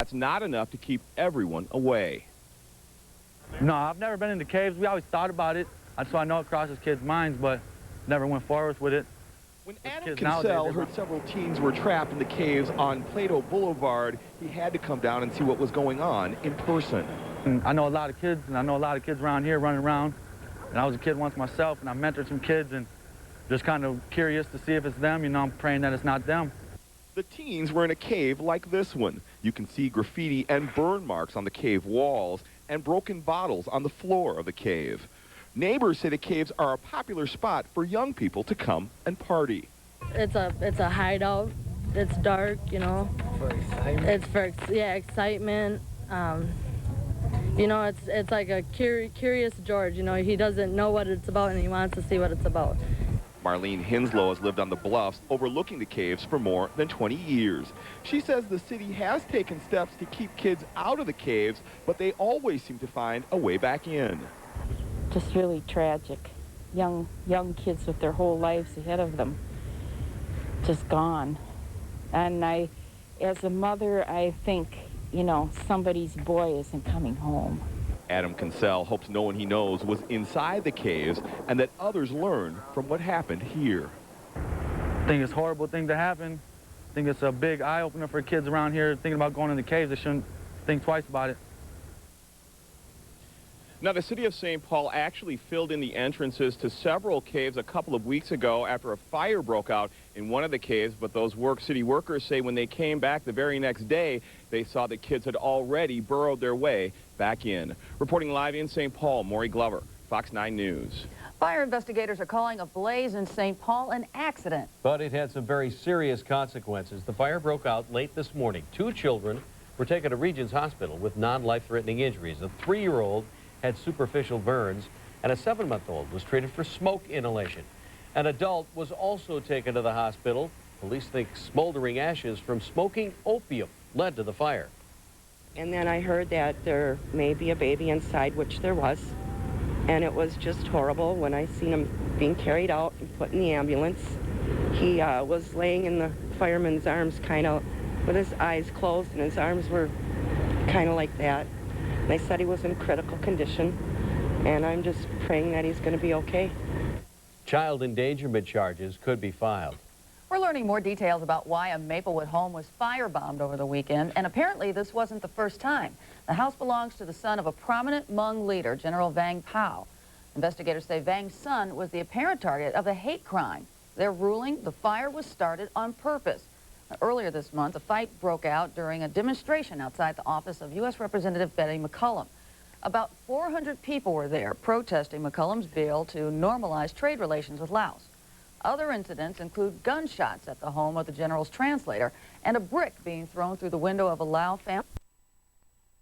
That's not enough to keep everyone away. No, I've never been in the caves. We always thought about it, so I know it crosses kids' minds, but never went forward with it. When Adam Kinsell heard several teens were trapped in the caves on Plato Boulevard, he had to come down and see what was going on in person. And I know a lot of kids, and I know a lot of kids around here running around. And I was a kid once myself, and I mentored some kids, and just kind of curious to see if it's them. You know, I'm praying that it's not them. The teens were in a cave like this one. You can see graffiti and burn marks on the cave walls and broken bottles on the floor of the cave. Neighbors say the caves are a popular spot for young people to come and party. It's a hideout. It's dark, you know. For excitement? It's for, yeah, excitement. You know, it's like a curious George, you know. He doesn't know what it's about and he wants to see what it's about. Marlene Hinslow has lived on the bluffs overlooking the caves for more than 20 years. She says the city has taken steps to keep kids out of the caves, but they always seem to find a way back in. Just really tragic. Young kids with their whole lives ahead of them, just gone. And as a mother, I think, you know, somebody's boy isn't coming home. Adam Kinsell hopes no one he knows was inside the caves and that others learn from what happened here. I think it's a horrible thing to happen. I think it's a big eye-opener for kids around here thinking about going in the caves. They shouldn't think twice about it. Now, the city of St. Paul actually filled in the entrances to several caves a couple of weeks ago after a fire broke out in one of the caves, but those city workers say when they came back the very next day, they saw the kids had already burrowed their way back in. Reporting live in St. Paul, Maury Glover, Fox 9 News. Fire investigators are calling a blaze in St. Paul an accident. But it had some very serious consequences. The fire broke out late this morning. 2 children were taken to Regions Hospital with non-life-threatening injuries. A 3-year-old had superficial burns, and a 7-month-old was treated for smoke inhalation. An adult was also taken to the hospital. Police think smoldering ashes from smoking opium led to the fire. And then I heard that there may be a baby inside, which there was, and it was just horrible when I seen him being carried out and put in the ambulance. He was laying in the fireman's arms, kind of with his eyes closed, and his arms were kind of like that. They said he was in critical condition, and I'm just praying that he's going to be okay. Child endangerment charges could be filed. We're learning more details about why a Maplewood home was firebombed over the weekend, and apparently this wasn't the first time. The house belongs to the son of a prominent Hmong leader, General Vang Pao. Investigators say Vang's son was the apparent target of a hate crime. They're ruling the fire was started on purpose. Earlier this month, a fight broke out during a demonstration outside the office of U.S. Representative Betty McCollum. About 400 people were there protesting McCollum's bill to normalize trade relations with Laos. Other incidents include gunshots at the home of the general's translator and a brick being thrown through the window of a Lao family.